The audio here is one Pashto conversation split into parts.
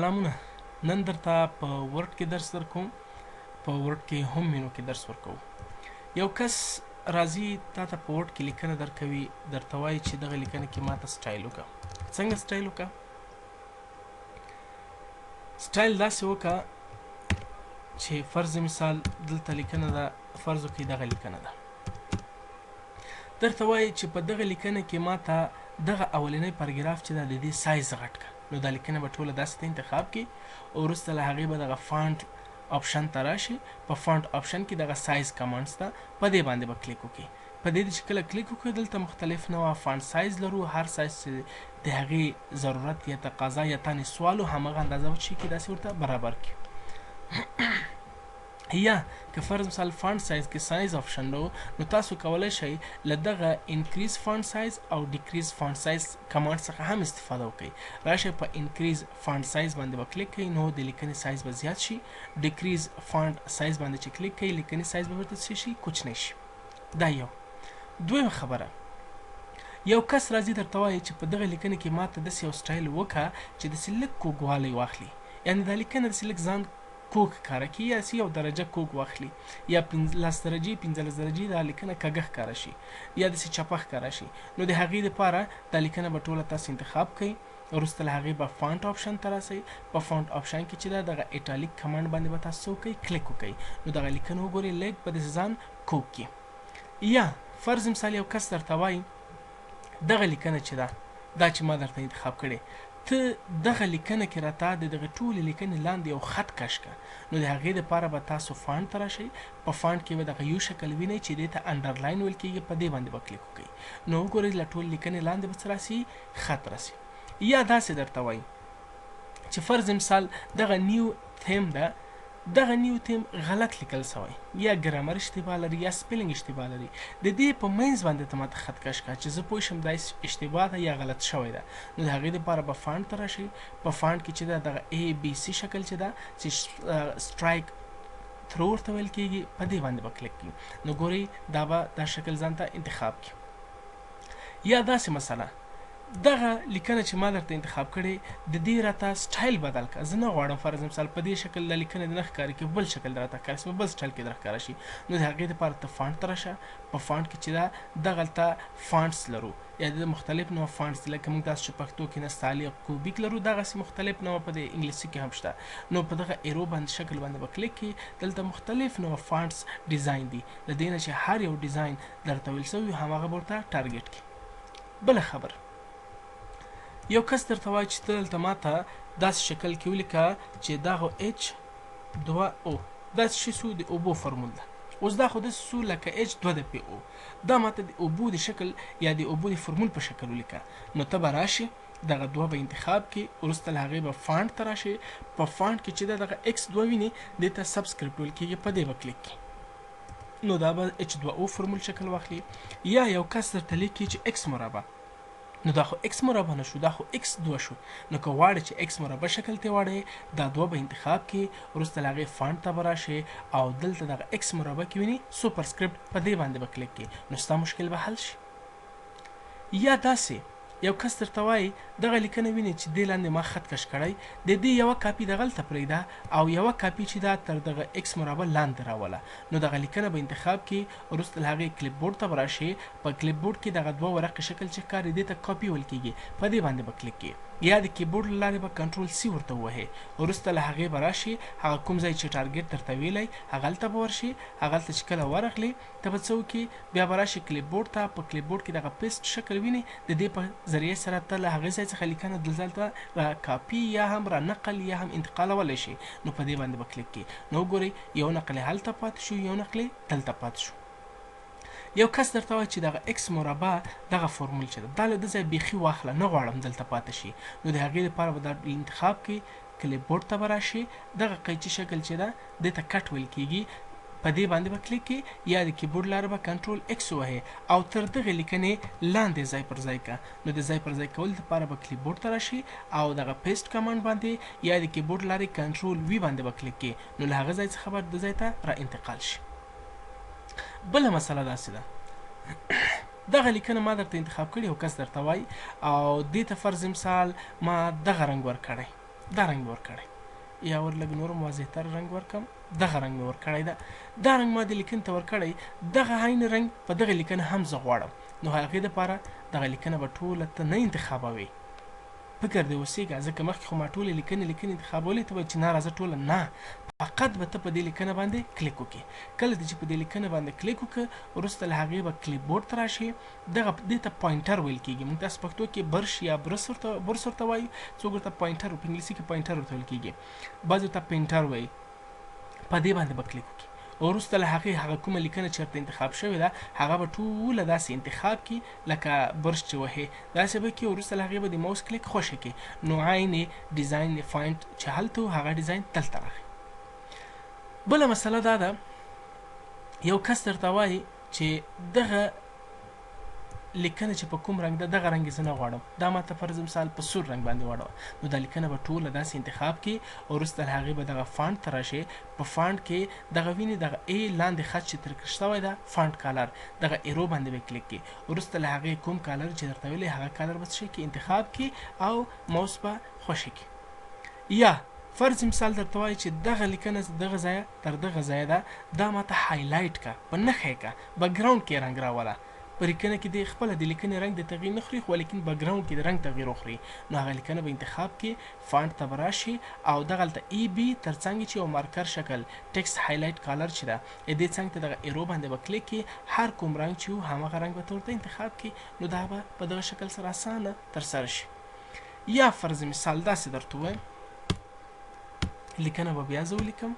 سلامونه. نن درته په ورډ کې درس درکوم. په ورډ کې هم مینو کې درس ورکوم. یو کس راځي تا ته په ورډ کې لیکنه درکوي، درته وایي چې دغه لیکنه کې ماته سټایل وکړه. څنګه سټایل وکړه؟ سټایل داسې وکړه چې فرض مثال دلته لیکنه ده، فرض وکړئ دغه لیکنه ده. درته وایي چې په دغه لیکنه کې ماته دغه اولنی پاراګراف چې ده د دې سایز غټ کړه. نو دا لیکنه به ټوله داسې ته انتخاب کړي او وروسته له هغې به دغه فانټ آپشن ته راشي. په فانټ آپشن کې دغه سایز کمانډ شته، په دې باندې به کلیک وکړي. په دې چې کله کلیک وکړو دلته مختلف نوع فانټ سایز لرو. هر سایز چې د هغې ضرورت یا تقاضا یا تانې سوال و همغه اندازه به چې کړي داسې ورته برابر کړي. یا که فرض مثال فانټ سایز کې سایز آپشن نو نو تاسو کولی شئ له دغه انکریز فانټ سایز او ډیکریز فانټ سایز کمانډ څخه هم استفاده وکړئ. راشئ په انکریز فانټ سایز باندې به کلیک کړئ نو د لیکنې سایز به زیات شي. ډیکریز فانټ سایز باندې چې کلیک کړئ لیکنې سایز به ورته څه شي؟ کوچنی شي. دا یو. دویمه خبره، یو کس راځي درته وایي چې په دغه لیکنه کې ماته داسې یو سټایل وکړه چې داسې لږ کوږوالی واخلي، یعنې دا لیکنه داسې لږ ځان کوږ ښکاره کړي یا یو درجه کوږ واخلي، یا 15 درجې 15 درجې دا لیکنه کږه ښکاره شي یا داسې چپه ښکاره شي. نو د هغې دپاره دا لیکنه به ټوله تاسو انتخاب کړئ. وروسته له هغې به فانټ آپشن ته راسئ. په فانټ آپشن کې چې ده دغه ایټالیک کمانډ باندې به تاسو څه وکړئ؟ کلیک وکړئ. نو دغه لیکنه وګورئ لږ به داسې ځان کوږ کړي. یا فرض مثال یو کس درته وایي دغه لیکنه چې ده دا چې ما درته انتخاب کړې، ته دغه لیکنه کې راته د دغه ټولې لیکنې لاندې یو خط کش کړه. نو د هغې دپاره به تاسو فانټ ته راشئ. په فانټ کې به دغه یو شکل وینئ چې دې ته انډرلاین ویل کېږي، په دې باندې به کلیک وکړئ. نو وګورئ له ټولې لیکنې لاندې به څه راسي؟ خط راسي. یا داسې درته وایي چې فرض مثال دغه نیو تیم ده، دغه نیو تیم غلط لیکل سوی، یا ګرامر اشتباه لري یا سپیلنګ اشتباه لري. د دې په منځ باندې ته ماته خط کش کړه چې زه پوه شم دا اشتباه ده یا غلط شوی ده. نو د هغې دپاره به فانټ ته راشئ. په فانټ کې چې ده دغه ABC شکل چې ده چې سټرایک تھرو ورته ویل کېږي، په دې باندې به کلیک کړي. نو ګورئ دا به دا شکل ځان ته انتخاب کړي. یا داسې مسله، دغه لیکنه چې ما درته انتخاب کړې د دې راته سټایل بدل کړه. زه نه غواړم فرض مثال په دې شکل د لیکنې د نه ښکاري کې بل شکل د راته ښکاره شي، بل سټایل کې در ښکاره شي. نو د هغې دپاره ته فانټ ته راشه. په فانټ کې چې ده دغلته فانټس لرو، یا د مختلف نوع فانټس دي، لکه موږ تاسو چې پښتو کې نستعلیق کوبیک لرو دغسې مختلف نوع په د انګلیسي کې هم شته. نو په دغه ایرو باندې شکل باندې به کلیک کړي. دلته مختلف نوع فانټس ډیزاین دي، د دې نه چې هر یو ډیزاین درته ویل سوي همهغه به ورته ټارګېټ کړي. بله خبره، یو کس درته وایي چې ته دلته ماته داسې شکل کې ولیکه چې دا خو H2O داسې شي سو د اوبو فرمول ده. اوس دا خو داسې سو لکه H2PO، دا ماته د اوبو د شکل یا د اوبو د فرمول په شکل ولیکه. نو ته به راشي دغه دوه به انتخاب کړي. وروسته له هغې به فانټ ته راشي. په فانټ کې چې دغه X2 ویني دې ته سبسکرپټ ویل کېږي، په دې به کلیک کړي. نو دا به H2O فرمول شکل واخلي. یا یو کس درته لیکي چې X مربع، نو دا خو X مربع نه شو، دا خو X2 شو. نو که غواړئ چې X مربع شکل ته واړئ دا دوه به انتخاب کړي. وروسته له هغې فانټ ته به راشئ او دلته دغه X مربع کې ویني سوپرسکرپټ، په دې باندې به کلیک کړي. نو ستا مشکل به حل شي. یا داسې یو کس درته وایي دغه لیکنه ویني چې دې لاندې ما خط کش کړی، د دې یوه کاپي دغلته پرېږده او یوه کاپي چې ده تر دغه X مربع لاندې راوله. نو دغه لیکنه به انتخاب کړي. وروسته له هغې کلیپ بورډ ته به راشي. په کلیپ بورډ کې دغه دوه ورقې شکل چې ښکاري دې ته کاپي ویل کېږي، په دې باندې به کلیک کړي. یا د کیبورډ له لارې به کنټرول C ورته ووهئ. وروسته له هغې به راشي هغه کوم ځای چې ټارګېټ درته ویلی هغلته به ورشي. هغلته چې کله ورغلې ته به څه وکړي؟ بیا به راشي کلیپ بورډ ته. په کلیپ بورډ کې دغه پیسټ شکل ویني، د دې په ذریعې سره ته له هغې ځای څخه لیکنه دلته را کاپي یا هم را نقل یا هم انتقالولی شي. نو په دې باندې به کلیک کړي. نو وګورئ یو نقل یې هلته پاتې شو، یو نقل یې دلته پاتې شو. یو کس درته وایي چې دغه X مربع دغه فرمول چې ده دا له ده ځای بیخي واخله، نه غواړم دلته پاتې شي. نو د هغې دپاره به دا انتخاب کړي. کلیپ بورډ ته به راشي. دغه قیچي شکل چې ده دې ته کټ ویل کېږي، په دې باندې به کلیک کړي. یا د کیبورډ لاره به کنټرول X ووهئ او تر دغې لیکنې لاندې ځای پر ځای کړه. نو د ځای پر ځای کولو دپاره به کلیپ بورډ ته راشي او دغه پیسټ کمانډ باندې یا د کیبورډ لارې کنټرول V باندې به کلیک کړي. نو له هغه ځای څخه به د ځای ته را انتقال شي. بله مسله داسې ده، دغه لیکنه ما درته انتخاب کړې، یو کس درته وایي او دې ته فرض مثال ما دغه رنګ ورکړی، دا رنګ مې ورکړی یا ور لږ نور واضحتر رنګ ورکړم دغه رنګ مې ورکړی ده دا رنګ ما دې لیکنې ته ورکړی دغه عین رنګ په دغه لیکنه هم زه غواړم نو هغې دپاره دغه لیکنه به ټوله ته نه انتخابوې فکر دې اوسېږه ځکه مخکې خو ما ټولې لیکنې انتخابولې ته به چې نه راځه ټوله نه فقط به ته په دې لیکنه باندې کلیک وکړې کله چې په دې لیکنه باندې کلیک وکړه وروسته له هغې به کلیپ بورډ ته راشې دغه دې ته پوینټر ویل کېږي موږ تاسو پښتو کې برش یا برس ورته وایو څوک ورته پوینټر په انګلیسي کې پوینټر ورته ویل کېږي بعضې ورته پینټر وایي په دې باندې به کلیک وکړي وروسته له هغې هغه کومه لیکنه چېرته انتخاب شوې ده هغه به ټوله داسې انتخاب کړي لکه برش چې وهې داسې به کړي وروسته له هغې به د ماوس کلیک خوښه کړي نو عین ډیزاین فاینټ چې هلته و هغه ډیزاین دلته راغی بله مسله دا ده یو کس درته وایي چې دغه لیکنه چې په کوم رنګ ده دغه رنګ یې زه نه غواړم دا ماته فرض مثال په سور رنګ باندې واړوه نو دا لیکنه به ټوله داسې انتخاب کړي وروسته له هغې به دغه فانټ ته راشې په فانټ کې دغه وینې دغه ای لاندې خط چې ترکش شوی ده فانټ کالر دغه ایرو باندې به کلیک کړي وروسته له هغې کوم کالر چې درته ویلی هغه کالر به څه شي کې انتخاب کړي او موس به خوښې کړي یا فرض مثال درته وایي چې دغه لیکنه دغه ځایه تر دغه ځایه ده دا ماته هایلایټ که په نښه یې که بکګراونډ کې رنګ راوله په لیکنه کې د خپله د لیکنې رنګ د تغییر نه خوري خو لیکن بکګراونډ کې د رنګ تغییر وخوري نو هغه لیکنه به انتخاب کې فانټ ته به راشي او دغلته ای بي تر څنګ چې یو مارکر شکل ټکسټ هایلایټ کالر چې ده دې څنګ ته دغه ایرو باندې به کلیک کړي هر کوم رنګ چې و همغه رنګ به ته ورته انتخاب کړي نو دا به په دغه شکل سره اسانه ترسره شي یا فرض مثال داسې درته ووایم لیکنه به بیا زه ولیکم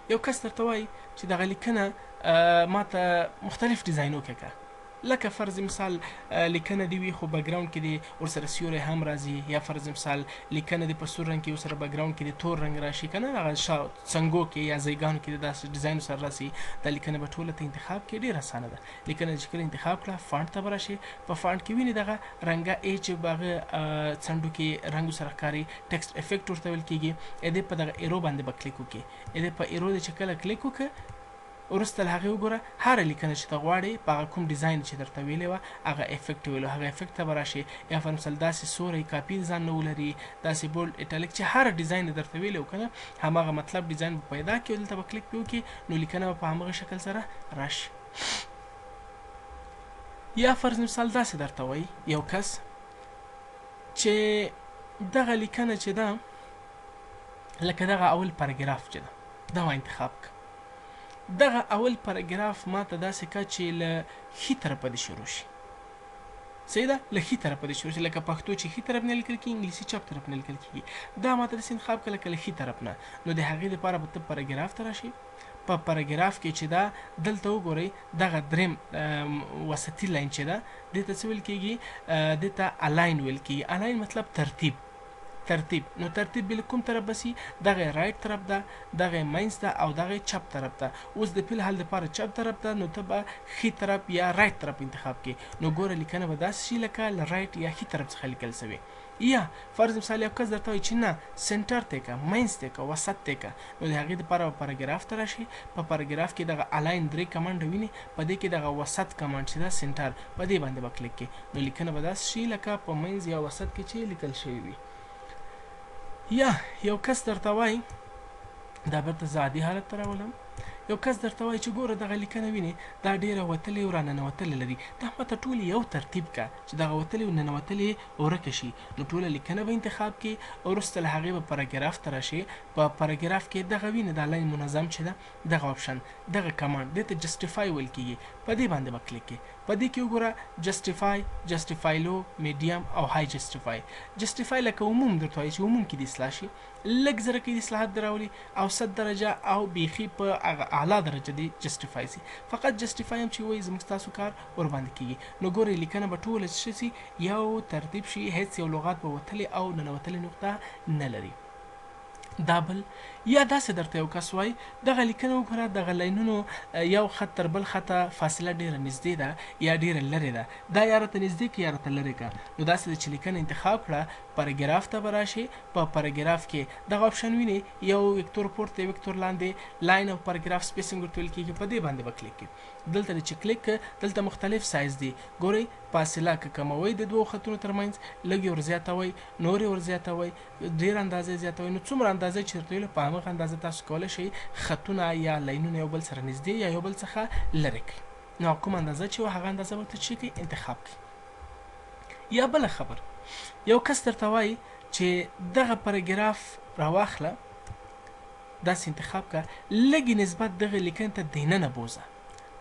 یو کس درته وایي چې دغه لیکنه ماته مختلف ډیزاین وکړه لکه فرض مثال لیکنه دی وي خو بکګراونډ کې دی ورسره سیوری هم راځي یا فرض مثال لیکنه دی په سور رنګ کې ورسره بکګراونډ کې دی تور رنګ راشي که نه هغه څنګو کې یا ځایګانو کې داسې ډیزاین سره راسي دا لیکنه به ټوله ته انتخاب کې ډېر اسانه ده لیکنه چې کله انتخاب کړه فانټ ته به راشي په فانټ کې ویني دغه رنګه ای چې به هغه څنډو کې رنګو سره ښکاري ټکسټ افیکټ ورته ویل کېږي دې په دغه ایرو باندې به کلیک وکړي دې په ایرو دی چې کله کلیک وکړه وروسته له هغې وګوره هره لیکنه چې ته غواړې په هغه کوم ډیزاین چې درته ویلی وه هغه افیکټ ویلو هغه افیکټ ته به راشي یا پر مثال داسې سوری کاپي ځان نه ولري داسې بولډ ایټالیک چې هر ډیزاین یې درته ویلی و که نه هماغه مطلب ډیزاین به پیدا کړي او دلته به کلیک پې وکړي نو لیکنه به په همغه شکل سره راشي یا فرض مثال داسې درته وایي یو کس چې دغه لیکنه چې ده لکه دغه اول پاراګراف چې ده دا ما انتخاب که دغه اول پاراګراف ما ته داسې که چې له ښي طرفه دې شروع شي صحیح ده له ښي طرفه دې شروع شي لکه پښتو چې ښي طرف نه لیکل کېږي انګلیسي چپ طرف نه لیکل کېږي دا ما ته داسې انتخاب کړه لکه له ښي طرف نه نو د هغې دپاره به ته پاراګراف ته راشي په پاراګراف کې چې دا دلته وګورئ دغه دریم وسطي لاین چې ده دې ته څه ویل کېږي دې ته الاین ویل کېږي الاین مطلب ترتیب نو ترتیب بل کوم طرف بسی دغه رایټ طرف ده دغه مینس ده او دغه چپ طرف ده اوس د فل حال لپاره چپ طرف ده نو ته به ښي طرف یا رایټ طرف انتخاب کې نو ګوره لیکنه به داسې شي لکه له رایټ یا ښي طرف څخه لیکل سوی یا فرض مثال یو کس درته وایي چې نه سنټر ته که مینس ته که وسط ته که نو د هغې دپاره به پاراګراف ته راشي په پاراګراف کې دغه الاین 3 کمانډ ویني په دې کې دغه وسط کمانډ چې ده سنټر په دې باندې به کلیک کړي نو لیکنه به داسې شي لکه په مینس یا وسط کې چې لیکل شوي وي یا یو کس درته وایي دا بیرته زه عادي حالت ته راولم یو کس درته وایي چې ګوره دغه لیکنه وینې دا ډېره وتلې او راننوتلې لري دا ماته ټولې یو ترتیب که چې دغه وتلې او ننوتلې ورکه شي نو ټوله لیکنه به انتخاب کړي وروسته له هغې به پاراګراف ته راشي په پاراګراف کې دغه وینې دا لاین منظم چې ده دغه آپشن دغه کمانډ دې ته جسټیفای ویل کېږي په دې باندې به کلیک کړي په دې کې وګوره جسټیفای لو میډیم او های جسټیفای لکه عموم درته وایي چې عموم کې دې اصلاح شي لږ زره کې دې اصلاحات در راولي اوسط درجه او بیخي په هغه اعلی درجه دې جسټیفای سي فقط جسټیفای هم چې وایي زموږ ستاسو کار ورباندې کېږي نو ګورئ لیکنه به ټوله څه شي یو ترتیب شي هیڅ یو لغات به وتلې او ننوتلې نقطه نه لري دا بل یا داسې درته یو کس وایي دغه لیکنه وګوره دغه لاینونو یو خط تر بل خطه فاصله ډېره نږدې ده یا ډېره لرې ده دا یا راته نږدې کړه یا راته لرې کړه نو داسې ده چې لیکنه انتخاب کړه پاراګراف ته به راشي په پاراګراف کې دغه آپشن ویني یو وکتور پورته یو وکتور لاندې لاین او پاراګراف سپیسینګ ورته ویل کېږي په دې باندې به کلیک کړي دلته چې کلیک دلته مختلف سایز دي ګورئ فاصله که کموئ د دوو خطونو ترمنځ لږ یې ورزیاتوئ نور یې ورزیاتوئ ډېر اندازه یې زیاتوئ نو څومره اندازه چې درته ویلو په همغه اندازه تاسو کولی شئ خطونه یا لاینونه یو بل سره نږدې یا یو بل څخه لرې کړئ نو کومه اندازه چې وه هغه اندازه ورته چې کړئ انتخاب کړئ یا بله خبر یو کس درته وایي چې دغه پاراګراف راواخله داسې انتخاب کړه لږې نسبت دغه لیکنې ته دننه بوځه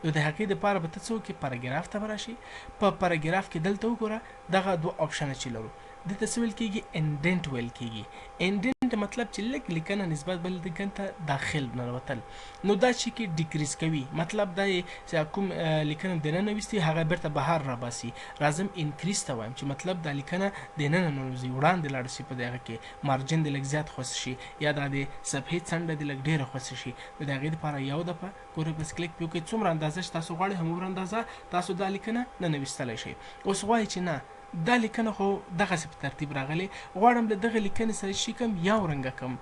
نو د هغې دپاره به ته څه وکړې پاراګراف ته به راشي په پاراګراف کې دلته وګوره دغه دوه آپشنه چې لرو دته څه ویل کېږي انډنټ ویل کېږي انډنټ مطلب چې لږ لیکنه نسبت بل لیکنې ته داخل ننوتل نو دا چې کې ډیکریز کوي مطلب دا یې چې کوم لیکنه دننه ویستي هغه بیرته بهر راباسي راځم انکریز ته وایم چې مطلب دا لیکنه دننه ننوځي وړاندې لاړ شي په دغه کې مارجن دې لږ زیات خوڅ شي یا دا د صفحې څنډه دې لږ ډېره خوڅ شي نو د هغې دپاره یو دفعه ګورئ بس کلیک پې وکړئ څومره اندازه چې تاسو غواړئ همومره اندازه تاسو دا لیکنه ننویستلی شئ اوس غواړئ چې نه دا لیکنه خو دغسې په ترتیب راغلی غواړم له دغه لیکنې سره شي کم یو رنګه کم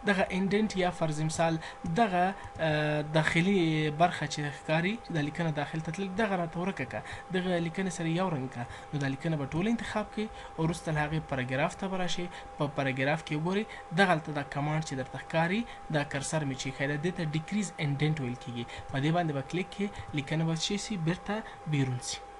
دغه انډنټ یا فرض مثال دغه داخلي برخه چې ښکاري چې دا لیکنه داخل ته تللې دغه راته ورکه کړه دغه لیکنې سره یو رنګ کړه نو دا لیکنه به ټوله انتخاب کړئ او وروسته له هغې پاراګراف ته به راشئ په پاراګراف کې وګورئ دغلته دا کمانډ چې درته ښکاري دا کرسر مې چې ایښی ده دې ته ډیکریز انډنټ ویل کېږي په دې باندې به کلیک کړئ لیکنه به څه شي بیرته بیرون شي